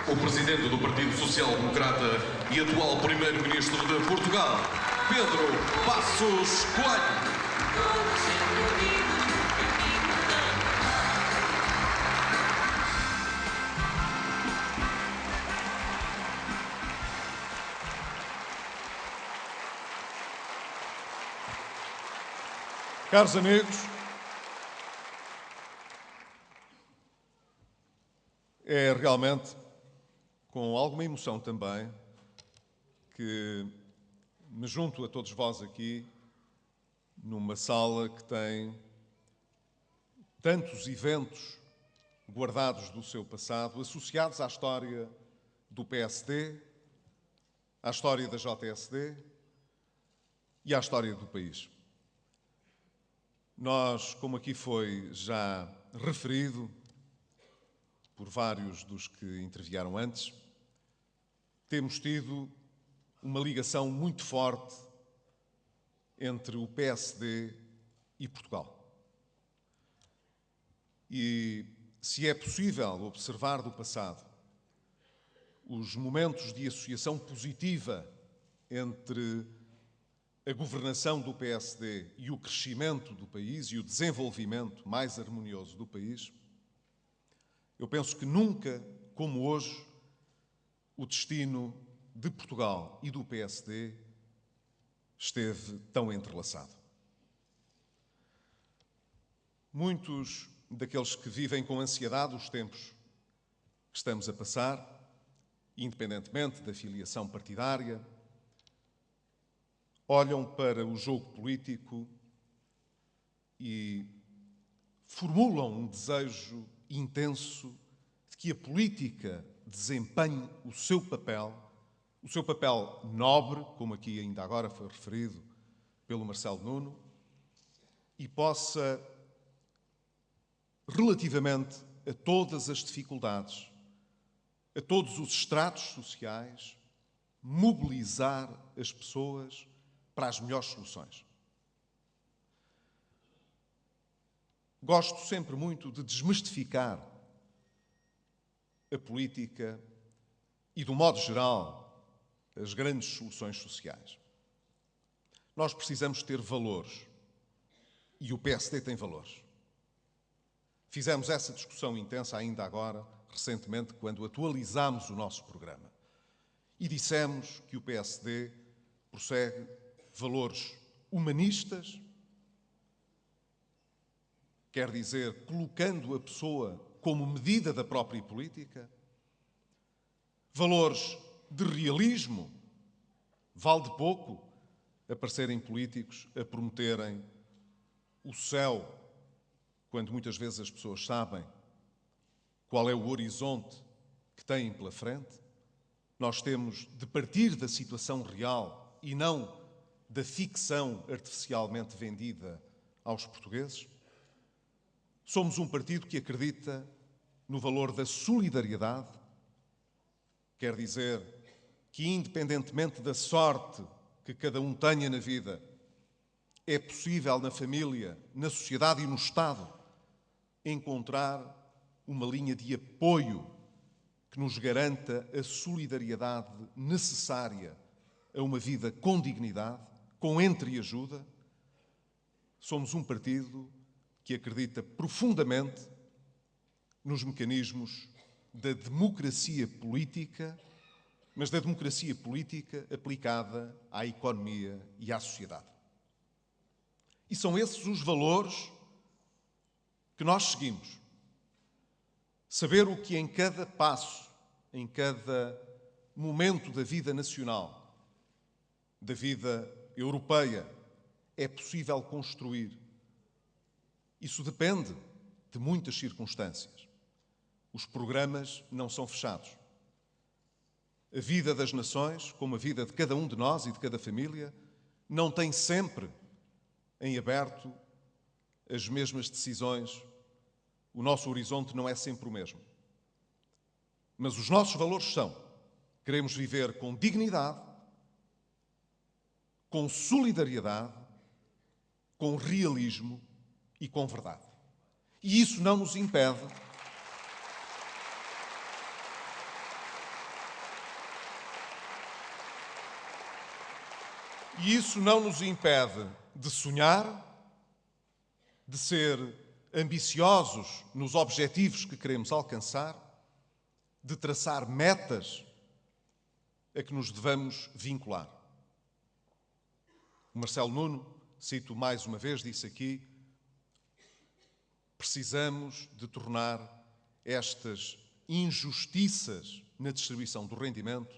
o presidente do Partido Social Democrata e atual primeiro-ministro de Portugal, Pedro Passos Coelho. Caros amigos, é realmente com alguma emoção também que me junto a todos vós aqui numa sala que tem tantos eventos guardados do seu passado, associados à história do PSD, à história da JSD e à história do país. Nós, como aqui foi já referido por vários dos que intervieram antes, temos tido uma ligação muito forte entre o PSD e Portugal. E se é possível observar do passado os momentos de associação positiva entre a governação do PSD e o crescimento do país e o desenvolvimento mais harmonioso do país, eu penso que nunca, como hoje, o destino de Portugal e do PSD esteve tão entrelaçado. Muitos daqueles que vivem com ansiedade os tempos que estamos a passar, independentemente da filiação partidária, olham para o jogo político e formulam um desejo intenso de que a política desempenhe o seu papel nobre, como aqui ainda agora foi referido pelo Marcelo Nuno, e possa, relativamente a todas as dificuldades, a todos os estratos sociais, mobilizar as pessoas para as melhores soluções. Gosto sempre muito de desmistificar a política e, do modo geral, as grandes soluções sociais. Nós precisamos ter valores e o PSD tem valores. Fizemos essa discussão intensa ainda agora, recentemente, quando atualizámos o nosso programa e dissemos que o PSD prossegue valores humanistas, quer dizer, colocando a pessoa como medida da própria política, valores de realismo, vale de pouco aparecerem políticos a prometerem o céu, quando muitas vezes as pessoas sabem qual é o horizonte que têm pela frente. Nós temos de partir da situação real e não da ficção artificialmente vendida aos portugueses. Somos um partido que acredita no valor da solidariedade, quer dizer que, independentemente da sorte que cada um tenha na vida, é possível na família, na sociedade e no Estado encontrar uma linha de apoio que nos garanta a solidariedade necessária a uma vida com dignidade, com entreajuda. Somos um partido que acredita profundamente nos mecanismos da democracia política, mas da democracia política aplicada à economia e à sociedade. E são esses os valores que nós seguimos. Saber o que em cada passo, em cada momento da vida nacional, da vida europeia, é possível construir. Isso depende de muitas circunstâncias. Os programas não são fechados. A vida das nações, como a vida de cada um de nós e de cada família, não tem sempre em aberto as mesmas decisões. O nosso horizonte não é sempre o mesmo. Mas os nossos valores são: queremos viver com dignidade, com solidariedade, com realismo e com verdade. E isso não nos impede E isso não nos impede de sonhar, de ser ambiciosos nos objetivos que queremos alcançar, de traçar metas a que nos devamos vincular. O Marcelo Nuno, cito mais uma vez, disse aqui: precisamos de tornar estas injustiças na distribuição do rendimento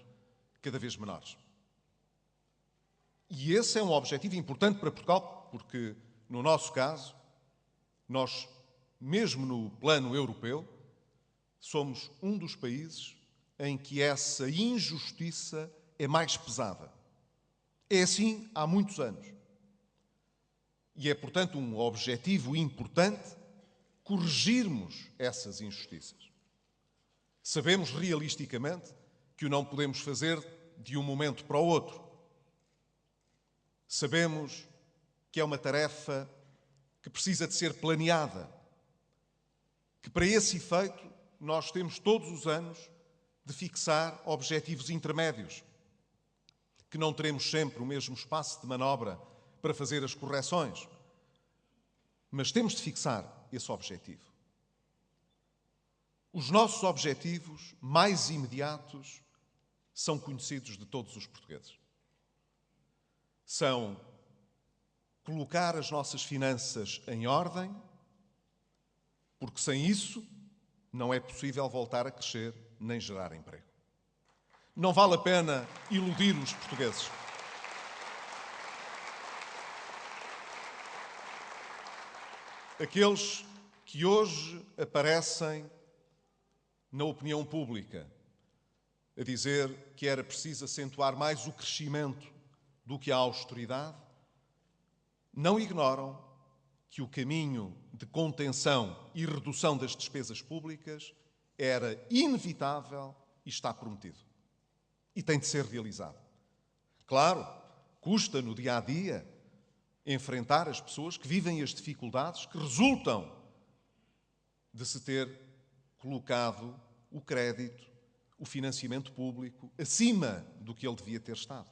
cada vez menores. E esse é um objetivo importante para Portugal, porque, no nosso caso, nós, mesmo no plano europeu, somos um dos países em que essa injustiça é mais pesada. É assim há muitos anos. E é, portanto, um objetivo importante corrigirmos essas injustiças. Sabemos realisticamente que o não podemos fazer de um momento para o outro. Sabemos que é uma tarefa que precisa de ser planeada, que para esse efeito nós temos todos os anos de fixar objetivos intermédios, que não teremos sempre o mesmo espaço de manobra para fazer as correções, mas temos de fixar esse objetivo. Os nossos objetivos mais imediatos são conhecidos de todos os portugueses. São colocar as nossas finanças em ordem, porque sem isso não é possível voltar a crescer nem gerar emprego. Não vale a pena iludir os portugueses. Aqueles que hoje aparecem na opinião pública a dizer que era preciso acentuar mais o crescimento do que a austeridade, não ignoram que o caminho de contenção e redução das despesas públicas era inevitável e está prometido. E tem de ser realizado. Claro, custa no dia-a-dia enfrentar as pessoas que vivem as dificuldades que resultam de se ter colocado o crédito, o financiamento público, acima do que ele devia ter estado.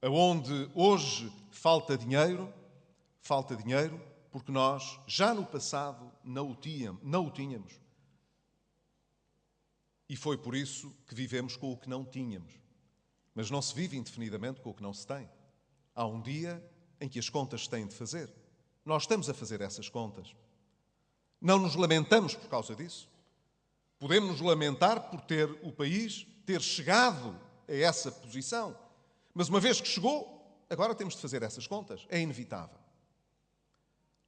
Aonde hoje falta dinheiro porque nós, já no passado, não o tínhamos. E foi por isso que vivemos com o que não tínhamos. Mas não se vive indefinidamente com o que não se tem. Há um dia em que as contas se têm de fazer. Nós estamos a fazer essas contas. Não nos lamentamos por causa disso. Podemos nos lamentar por o país ter chegado a essa posição. Mas uma vez que chegou, agora temos de fazer essas contas. É inevitável.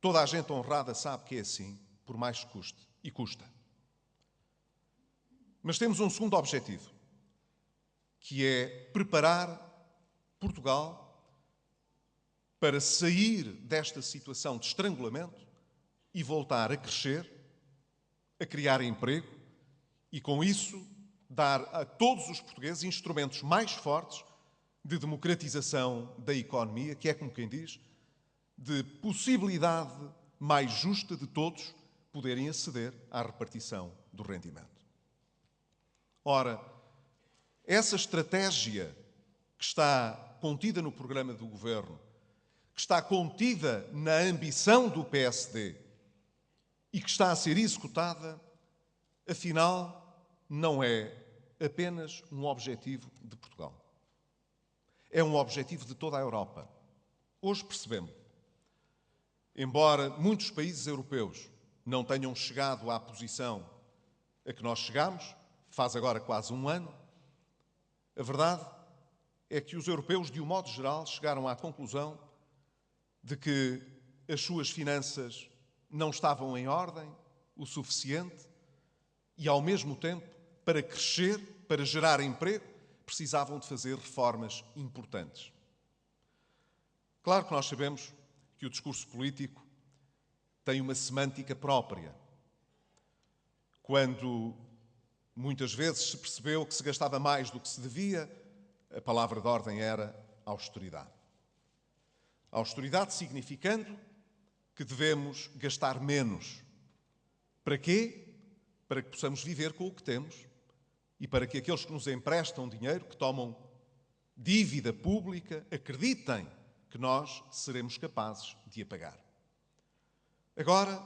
Toda a gente honrada sabe que é assim, por mais que custe. E custa. Mas temos um segundo objetivo, que é preparar Portugal para sair desta situação de estrangulamento e voltar a crescer, a criar emprego e, com isso, dar a todos os portugueses instrumentos mais fortes de democratização da economia, que é, como quem diz, de possibilidade mais justa de todos poderem aceder à repartição do rendimento. Ora, essa estratégia que está contida no programa do Governo, que está contida na ambição do PSD e que está a ser executada, afinal, não é apenas um objetivo de Portugal. É um objetivo de toda a Europa. Hoje percebemos. Embora muitos países europeus não tenham chegado à posição a que nós chegamos, faz agora quase um ano, a verdade é que os europeus, de um modo geral, chegaram à conclusão de que as suas finanças não estavam em ordem o suficiente e, ao mesmo tempo, para crescer, para gerar emprego, precisavam de fazer reformas importantes. Claro que nós sabemos que o discurso político tem uma semântica própria. Quando muitas vezes se percebeu que se gastava mais do que se devia, a palavra de ordem era austeridade. Austeridade significando que devemos gastar menos. Para quê? Para que possamos viver com o que temos e para que aqueles que nos emprestam dinheiro, que tomam dívida pública, acreditem que nós seremos capazes de a pagar. Agora,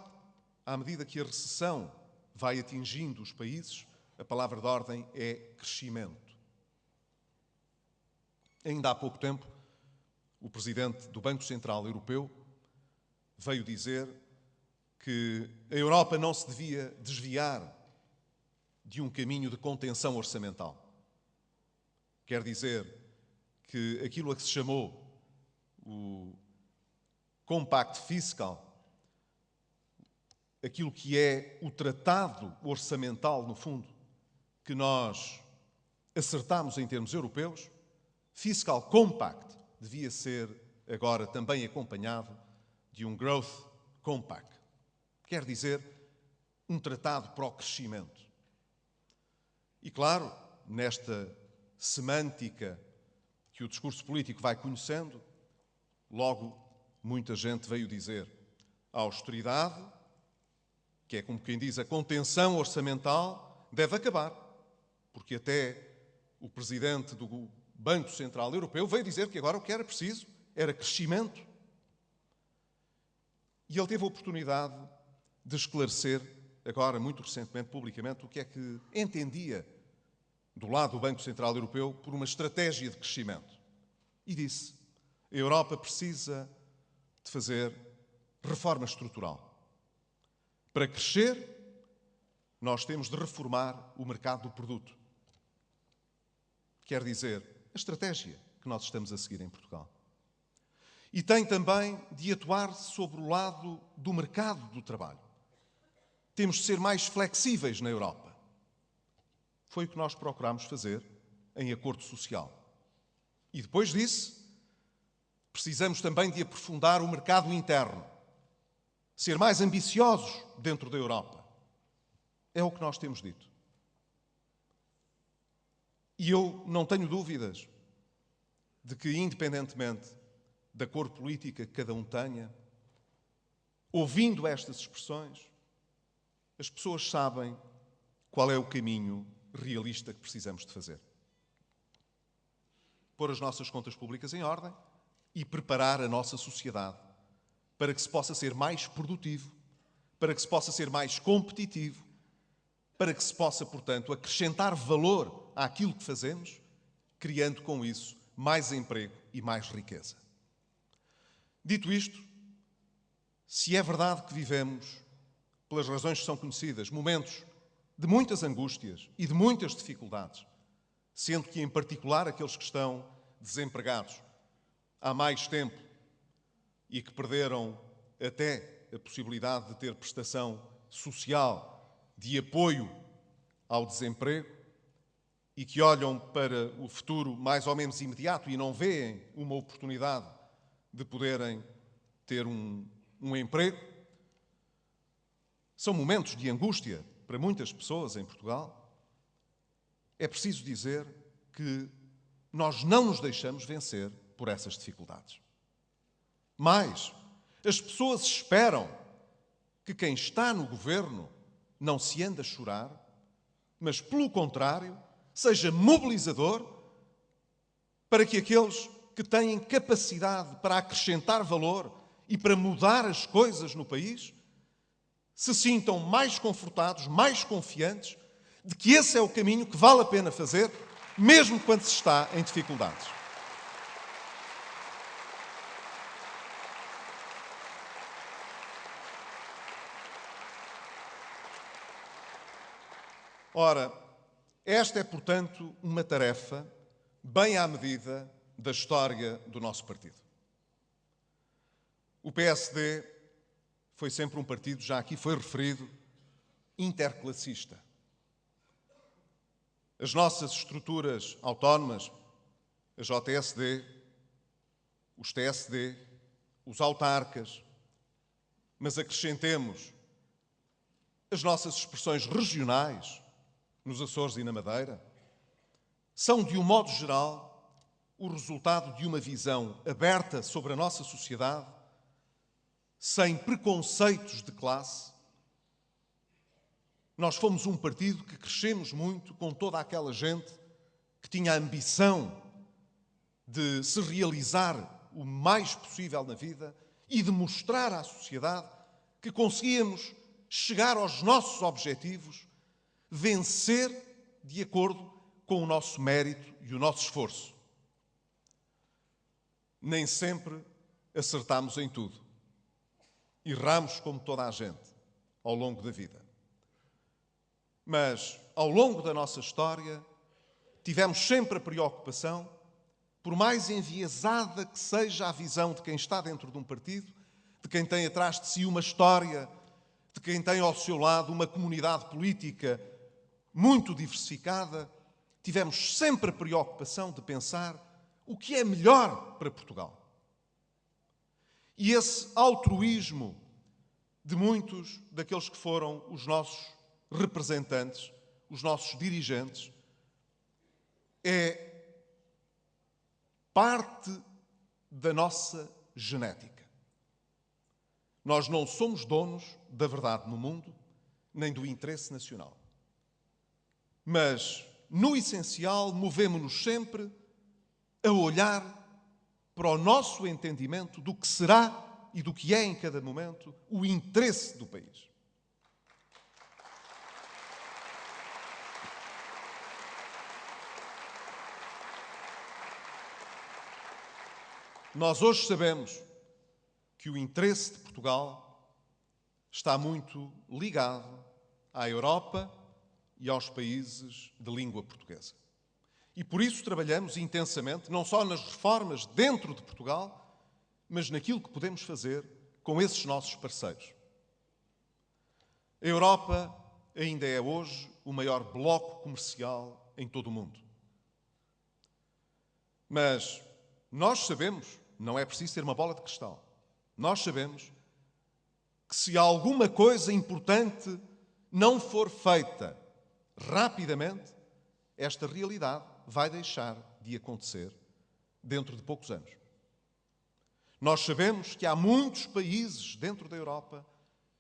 à medida que a recessão vai atingindo os países, a palavra de ordem é crescimento. Ainda há pouco tempo, o presidente do Banco Central Europeu veio dizer que a Europa não se devia desviar de um caminho de contenção orçamental. Quer dizer que aquilo a que se chamou o Compact Fiscal, aquilo que é o tratado orçamental, no fundo, que nós acertámos em termos europeus, Fiscal Compact devia ser agora também acompanhado de um Growth Compact. Quer dizer, um tratado para o crescimento. E claro, nesta semântica que o discurso político vai conhecendo, logo muita gente veio dizer a austeridade, que é como quem diz a contenção orçamental, deve acabar, porque até o presidente do Banco Central Europeu veio dizer que agora o que era preciso era crescimento. E ele teve a oportunidade de esclarecer, agora, muito recentemente, publicamente, o que é que entendia, do lado do Banco Central Europeu, por uma estratégia de crescimento. E disse: a Europa precisa de fazer reforma estrutural. Para crescer, nós temos de reformar o mercado do produto. Quer dizer, a estratégia que nós estamos a seguir em Portugal. E tem também de atuar sobre o lado do mercado do trabalho. Temos de ser mais flexíveis na Europa. Foi o que nós procurámos fazer em acordo social. E depois disso, precisamos também de aprofundar o mercado interno. Ser mais ambiciosos dentro da Europa. É o que nós temos dito. E eu não tenho dúvidas de que, independentemente da cor política que cada um tenha, ouvindo estas expressões, as pessoas sabem qual é o caminho realista que precisamos de fazer. Pôr as nossas contas públicas em ordem e preparar a nossa sociedade para que se possa ser mais produtivo, para que se possa ser mais competitivo, para que se possa, portanto, acrescentar valor àquilo que fazemos, criando com isso mais emprego e mais riqueza. Dito isto, se é verdade que vivemos, pelas razões que são conhecidas, momentos de muitas angústias e de muitas dificuldades, sendo que, em particular, aqueles que estão desempregados há mais tempo e que perderam até a possibilidade de ter prestação social de apoio ao desemprego e que olham para o futuro mais ou menos imediato e não veem uma oportunidade de poderem ter um emprego, são momentos de angústia para muitas pessoas em Portugal. É preciso dizer que nós não nos deixamos vencer por essas dificuldades. Mas as pessoas esperam que quem está no governo não se ande a chorar, mas, pelo contrário, seja mobilizador para que aqueles que têm capacidade para acrescentar valor e para mudar as coisas no país se sintam mais confortados, mais confiantes de que esse é o caminho que vale a pena fazer, mesmo quando se está em dificuldades. Ora, esta é, portanto, uma tarefa bem à medida da história do nosso partido. O PSD foi sempre um partido, já aqui foi referido, interclassista. As nossas estruturas autónomas, a JSD, os TSD, os autarcas, mas acrescentemos as nossas expressões regionais, nos Açores e na Madeira, são, de um modo geral, o resultado de uma visão aberta sobre a nossa sociedade, sem preconceitos de classe. Nós fomos um partido que crescemos muito com toda aquela gente que tinha a ambição de se realizar o mais possível na vida e de mostrar à sociedade que conseguíamos chegar aos nossos objetivos, vencer de acordo com o nosso mérito e o nosso esforço. Nem sempre acertamos em tudo. Erramos como toda a gente ao longo da vida. Mas, ao longo da nossa história, tivemos sempre a preocupação, por mais enviesada que seja a visão de quem está dentro de um partido, de quem tem atrás de si uma história, de quem tem ao seu lado uma comunidade política muito diversificada, tivemos sempre a preocupação de pensar o que é melhor para Portugal. E esse altruísmo de muitos daqueles que foram os nossos representantes, os nossos dirigentes, é parte da nossa genética. Nós não somos donos da verdade no mundo, nem do interesse nacional. Mas, no essencial, movemos-nos sempre a olhar para o nosso entendimento do que será e do que é em cada momento o interesse do país. Nós hoje sabemos que o interesse de Portugal está muito ligado à Europa e aos países de língua portuguesa. E por isso trabalhamos intensamente, não só nas reformas dentro de Portugal, mas naquilo que podemos fazer com esses nossos parceiros. A Europa ainda é hoje o maior bloco comercial em todo o mundo. Mas nós sabemos, não é preciso ter uma bola de cristal, nós sabemos que se alguma coisa importante não for feita rapidamente, esta realidade vai deixar de acontecer dentro de poucos anos. Nós sabemos que há muitos países dentro da Europa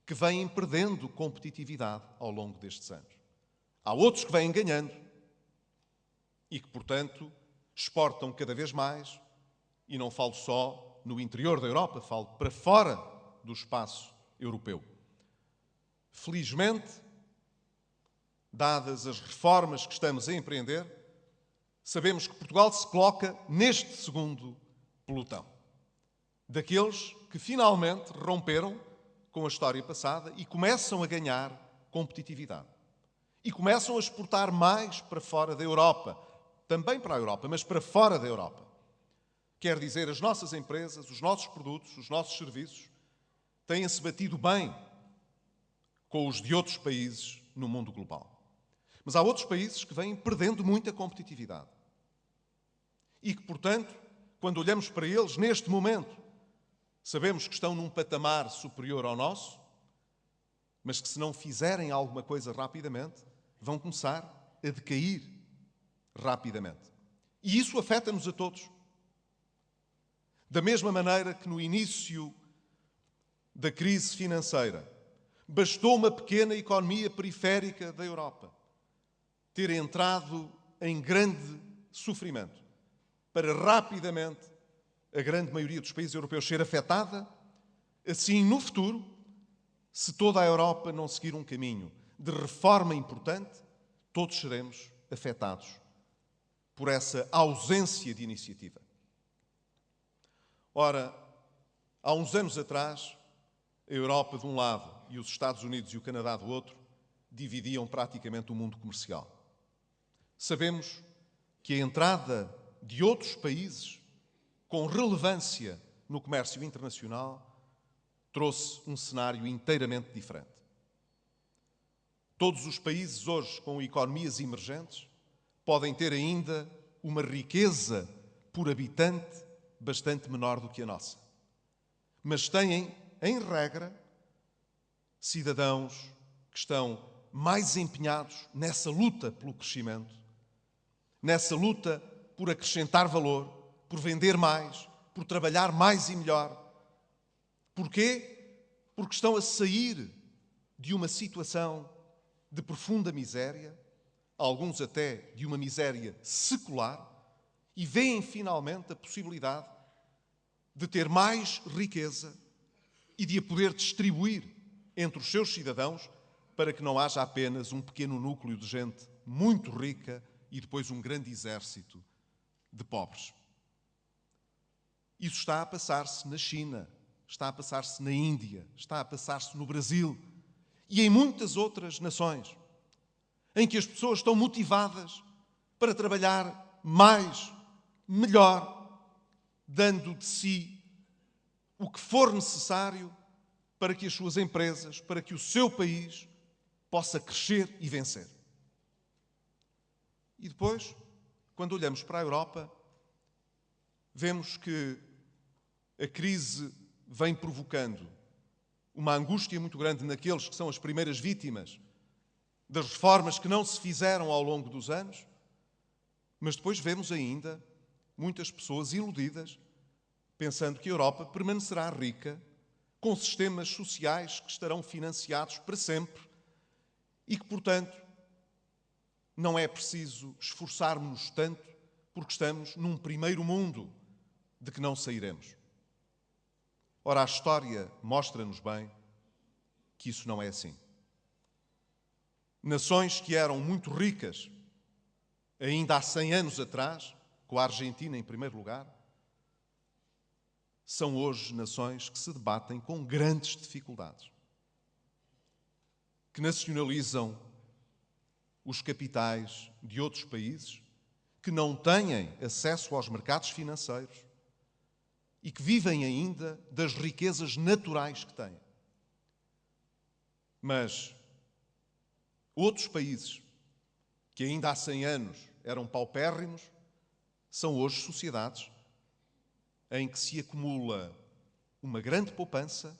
que vêm perdendo competitividade ao longo destes anos. Há outros que vêm ganhando e que, portanto, exportam cada vez mais, e não falo só no interior da Europa, falo para fora do espaço europeu. Felizmente, dadas as reformas que estamos a empreender, sabemos que Portugal se coloca neste segundo pelotão. Daqueles que finalmente romperam com a história passada e começam a ganhar competitividade. E começam a exportar mais para fora da Europa. Também para a Europa, mas para fora da Europa. Quer dizer, as nossas empresas, os nossos produtos, os nossos serviços têm-se batido bem com os de outros países no mundo global. Mas há outros países que vêm perdendo muita competitividade. E que, portanto, quando olhamos para eles neste momento, sabemos que estão num patamar superior ao nosso, mas que se não fizerem alguma coisa rapidamente, vão começar a decair rapidamente. E isso afeta-nos a todos. Da mesma maneira que no início da crise financeira, bastou uma pequena economia periférica da Europa ter entrado em grande sofrimento para rapidamente a grande maioria dos países europeus ser afetada, assim, no futuro, se toda a Europa não seguir um caminho de reforma importante, todos seremos afetados por essa ausência de iniciativa. Ora, há uns anos atrás, a Europa de um lado e os Estados Unidos e o Canadá do outro dividiam praticamente o mundo comercial. Sabemos que a entrada de outros países com relevância no comércio internacional trouxe um cenário inteiramente diferente. Todos os países hoje com economias emergentes podem ter ainda uma riqueza por habitante bastante menor do que a nossa. Mas têm, em regra, cidadãos que estão mais empenhados nessa luta pelo crescimento, nessa luta por acrescentar valor, por vender mais, por trabalhar mais e melhor. Porquê? Porque estão a sair de uma situação de profunda miséria, alguns até de uma miséria secular, e veem finalmente a possibilidade de ter mais riqueza e de a poder distribuir entre os seus cidadãos para que não haja apenas um pequeno núcleo de gente muito rica e depois um grande exército de pobres. Isso está a passar-se na China, está a passar-se na Índia, está a passar-se no Brasil e em muitas outras nações, em que as pessoas estão motivadas para trabalhar mais, melhor, dando de si o que for necessário para que as suas empresas, para que o seu país possa crescer e vencer. E depois, quando olhamos para a Europa, vemos que a crise vem provocando uma angústia muito grande naqueles que são as primeiras vítimas das reformas que não se fizeram ao longo dos anos, mas depois vemos ainda muitas pessoas iludidas, pensando que a Europa permanecerá rica, com sistemas sociais que estarão financiados para sempre e que, portanto, não é preciso esforçarmos-nos tanto porque estamos num primeiro mundo de que não sairemos. Ora, a história mostra-nos bem que isso não é assim. Nações que eram muito ricas ainda há 100 anos atrás, com a Argentina em primeiro lugar, são hoje nações que se debatem com grandes dificuldades, que nacionalizam os capitais de outros países, que não têm acesso aos mercados financeiros e que vivem ainda das riquezas naturais que têm. Mas outros países que ainda há 100 anos eram paupérrimos, são hoje sociedades em que se acumula uma grande poupança,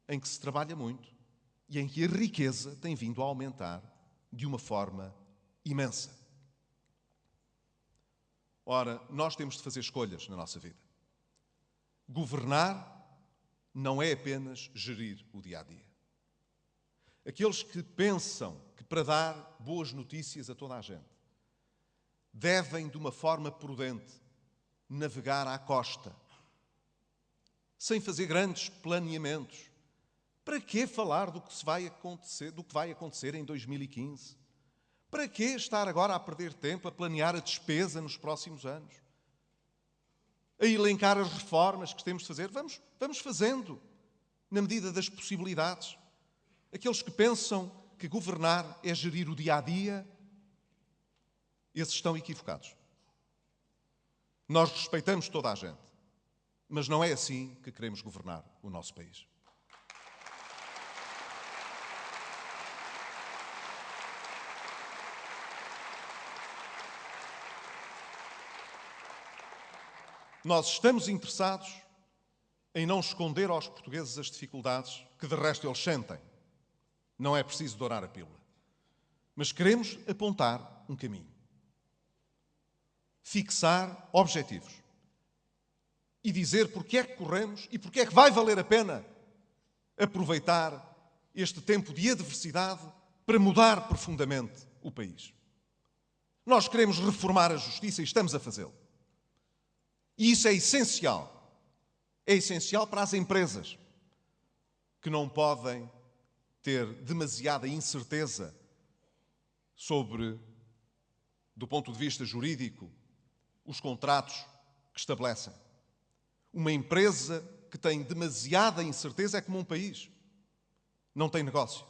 em que se trabalha muito e em que a riqueza tem vindo a aumentar de uma forma imensa. Ora, nós temos de fazer escolhas na nossa vida. Governar não é apenas gerir o dia-a-dia. Aqueles que pensam que para dar boas notícias a toda a gente devem, de uma forma prudente, navegar à costa, sem fazer grandes planeamentos. Para que falar do que vai acontecer em 2015? Para que estar agora a perder tempo a planear a despesa nos próximos anos? A elencar as reformas que temos de fazer? Vamos fazendo, na medida das possibilidades. Aqueles que pensam que governar é gerir o dia-a-dia, esses estão equivocados. Nós respeitamos toda a gente, mas não é assim que queremos governar o nosso país. Nós estamos interessados em não esconder aos portugueses as dificuldades que, de resto, eles sentem. Não é preciso dourar a pílula. Mas queremos apontar um caminho. Fixar objetivos. E dizer porque é que corremos e porque é que vai valer a pena aproveitar este tempo de adversidade para mudar profundamente o país. Nós queremos reformar a justiça e estamos a fazê-lo. E isso é essencial. É essencial para as empresas, que não podem ter demasiada incerteza sobre, do ponto de vista jurídico, os contratos que estabelecem. Uma empresa que tem demasiada incerteza é como um país. Não tem negócio.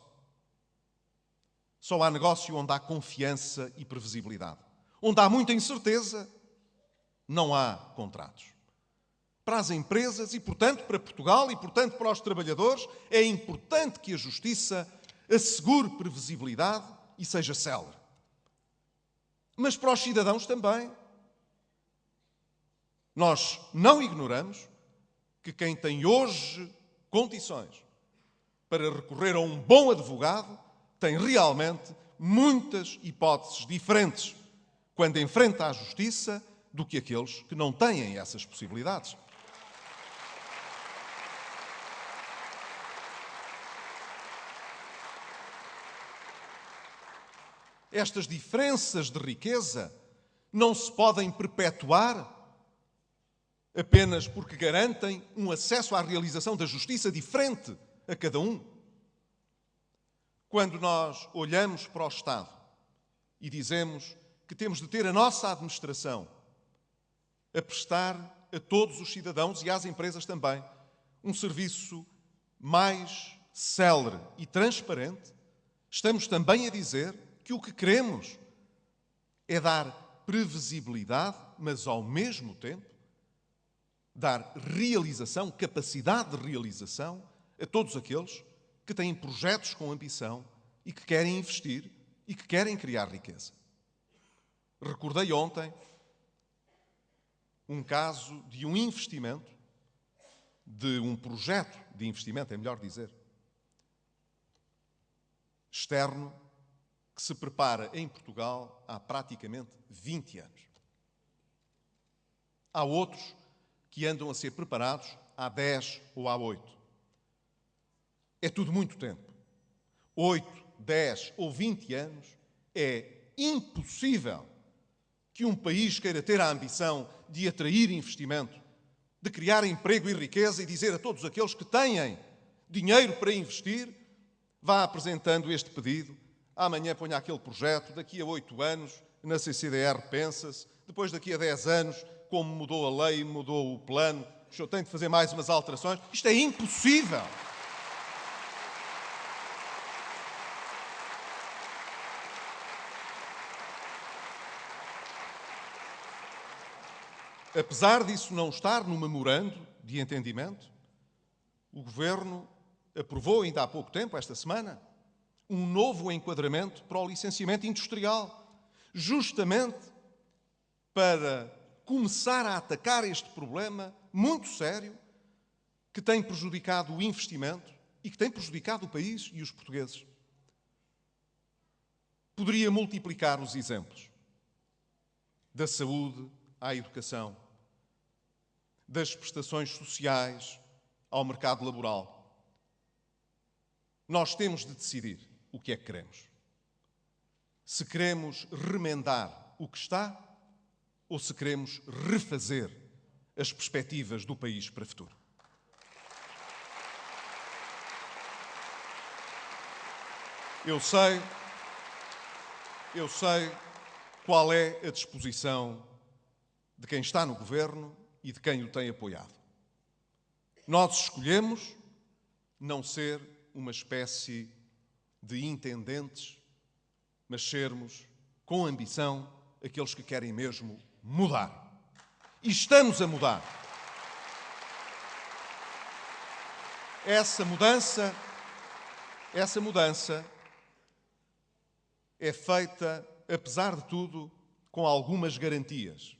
Só há negócio onde há confiança e previsibilidade. Onde há muita incerteza, não há contratos. Para as empresas e, portanto, para Portugal e, portanto, para os trabalhadores, é importante que a justiça assegure previsibilidade e seja célere. Mas para os cidadãos também. Nós não ignoramos que quem tem hoje condições para recorrer a um bom advogado tem realmente muitas hipóteses diferentes quando enfrenta a justiça do que aqueles que não têm essas possibilidades. Estas diferenças de riqueza não se podem perpetuar apenas porque garantem um acesso à realização da justiça diferente a cada um. Quando nós olhamos para o Estado e dizemos que temos de ter a nossa administração a prestar a todos os cidadãos e às empresas também um serviço mais célere e transparente, estamos também a dizer que o que queremos é dar previsibilidade, mas ao mesmo tempo dar realização, capacidade de realização a todos aqueles que têm projetos com ambição e que querem investir e que querem criar riqueza. Recordei ontem um caso de um investimento, de um projeto de investimento, é melhor dizer, externo, que se prepara em Portugal há praticamente 20 anos. Há outros que andam a ser preparados há 10 ou há 8. É tudo muito tempo. 8, 10 ou 20 anos é impossível que um país queira ter a ambição de atrair investimento, de criar emprego e riqueza e dizer a todos aqueles que têm dinheiro para investir, vá apresentando este pedido, amanhã ponha aquele projeto, daqui a 8 anos, na CCDR pensa-se, depois daqui a 10 anos, como mudou a lei, mudou o plano, o senhor tem de fazer mais umas alterações. Isto é impossível. Apesar disso não estar no memorando de entendimento, o Governo aprovou ainda há pouco tempo, esta semana, um novo enquadramento para o licenciamento industrial, justamente para começar a atacar este problema muito sério que tem prejudicado o investimento e que tem prejudicado o país e os portugueses. Poderia multiplicar os exemplos da saúde à educação, das prestações sociais ao mercado laboral. Nós temos de decidir o que é que queremos. Se queremos remendar o que está ou se queremos refazer as perspectivas do país para o futuro. Eu sei qual é a disposição de quem está no Governo e de quem o tem apoiado. Nós escolhemos não ser uma espécie de intendentes, mas sermos, com ambição, aqueles que querem mesmo mudar. E estamos a mudar. Essa mudança é feita, apesar de tudo, com algumas garantias.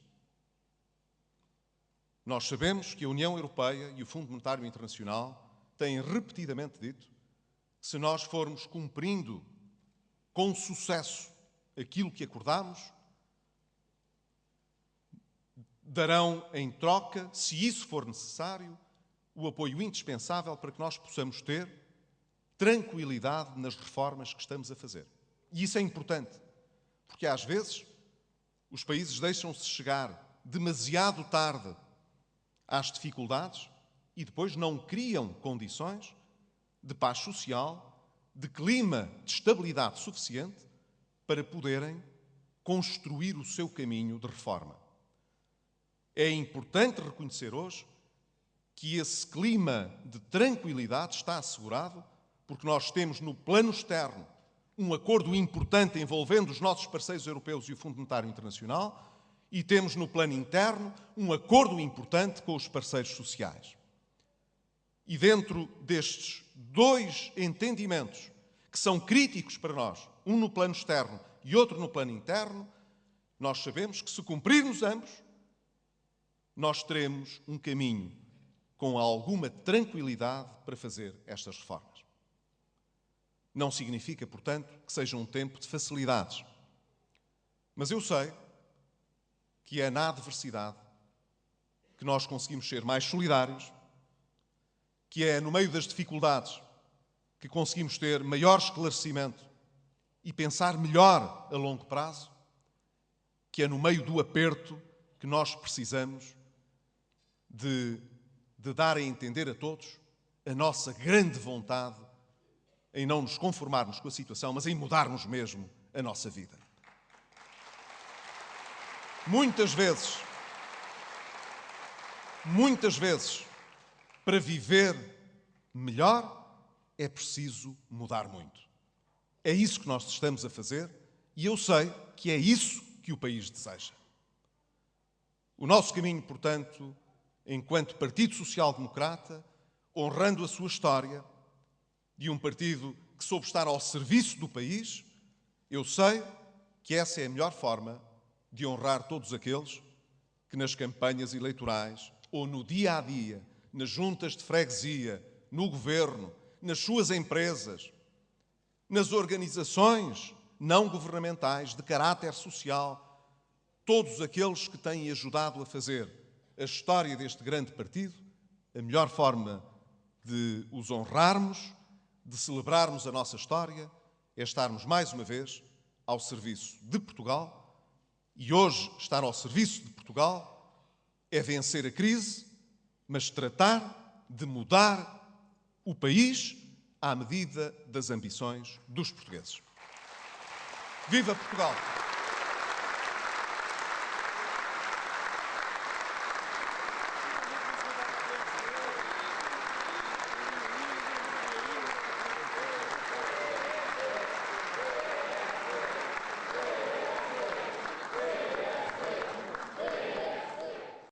Nós sabemos que a União Europeia e o Fundo Monetário Internacional têm repetidamente dito que se nós formos cumprindo com sucesso aquilo que acordámos, darão em troca, se isso for necessário, o apoio indispensável para que nós possamos ter tranquilidade nas reformas que estamos a fazer. E isso é importante, porque às vezes os países deixam-se chegar demasiado tarde às dificuldades e depois não criam condições de paz social, de clima de estabilidade suficiente para poderem construir o seu caminho de reforma. É importante reconhecer hoje que esse clima de tranquilidade está assegurado porque nós temos no plano externo um acordo importante envolvendo os nossos parceiros europeus e o Fundo Monetário Internacional e temos no plano interno um acordo importante com os parceiros sociais. E dentro destes dois entendimentos que são críticos para nós, um no plano externo e outro no plano interno, nós sabemos que se cumprirmos ambos, nós teremos um caminho com alguma tranquilidade para fazer estas reformas. Não significa, portanto, que seja um tempo de facilidades. Mas eu sei que é na adversidade que nós conseguimos ser mais solidários, que é no meio das dificuldades que conseguimos ter maior esclarecimento e pensar melhor a longo prazo, que é no meio do aperto que nós precisamos de dar a entender a todos a nossa grande vontade em não nos conformarmos com a situação, mas em mudarmos mesmo a nossa vida. Muitas vezes, para viver melhor, é preciso mudar muito. É isso que nós estamos a fazer e eu sei que é isso que o país deseja. O nosso caminho, portanto, enquanto Partido Social Democrata, honrando a sua história, de um partido que soube estar ao serviço do país, eu sei que essa é a melhor forma de honrar todos aqueles que nas campanhas eleitorais ou no dia-a-dia, nas juntas de freguesia, no governo, nas suas empresas, nas organizações não governamentais de caráter social, todos aqueles que têm ajudado a fazer a história deste grande partido, a melhor forma de os honrarmos, de celebrarmos a nossa história, é estarmos mais uma vez ao serviço de Portugal. E hoje estar ao serviço de Portugal é vencer a crise, mas tratar de mudar o país à medida das ambições dos portugueses. Viva Portugal!